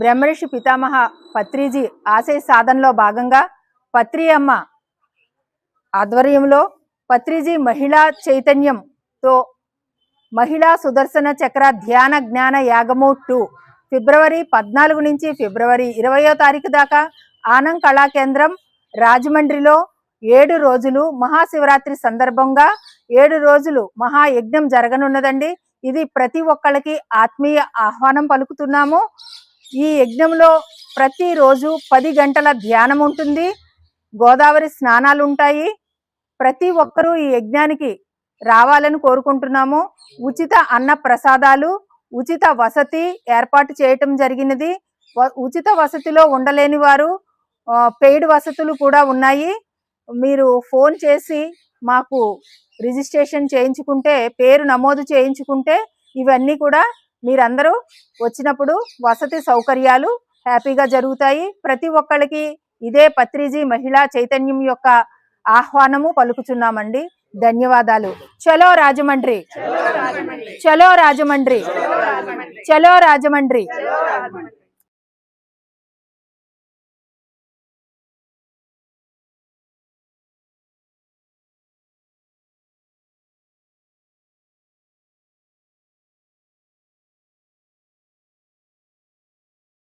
బ్రహ్మర్షి పితామహ పత్రిజీ ఆశయ సాధనలో భాగంగా పత్రి అమ్మ ఆధ్వర్యంలో పత్రిజీ మహిళా చైతన్యంతో మహిళా సుదర్శన చక్ర ధ్యాన జ్ఞాన యాగము 2 ఫిబ్రవరి 14 నుంచి ఫిబ్రవరి 20వ తారీఖు దాకా ఆనంద్ కళా కేంద్రం రాజమండ్రిలో 7 రోజులు మహాశివరాత్రి సందర్భంగా 7 రోజులు మహాయజ్ఞం జరగనున్నదండి. ఇది ప్రతి ఒక్కళ్ళకి ఆత్మీయ ఆహ్వానం పలుకుతున్నాము. ఈ యజ్ఞంలో ప్రతిరోజు 10 గంటల ధ్యానం ఉంటుంది. గోదావరి స్నానాలు ఉంటాయి. ప్రతి ఒక్కరూ ఈ యజ్ఞానికి రావాలని కోరుకుంటున్నాము. ఉచిత అన్న ప్రసాదాలు, ఉచిత వసతి ఏర్పాటు చేయటం జరిగినది. ఉచిత వసతిలో ఉండలేని వారు పెయిడ్ వసతులు కూడా ఉన్నాయి. మీరు ఫోన్ చేసి మాకు రిజిస్ట్రేషన్ చేయించుకుంటే, పేరు నమోదు చేయించుకుంటే ఇవన్నీ కూడా మీరందరూ వచ్చినప్పుడు వసతి సౌకర్యాలు హ్యాపీగా జరుగుతాయి. ప్రతి ఒక్కళ్ళకి ఇదే పత్రిజీ మహిళా చైతన్యం యొక్క ఆహ్వానము పలుకుచున్నామండి. ధన్యవాదాలు. చలో రాజమండ్రి, చలో రాజమండ్రి, చలో రాజమండ్రి.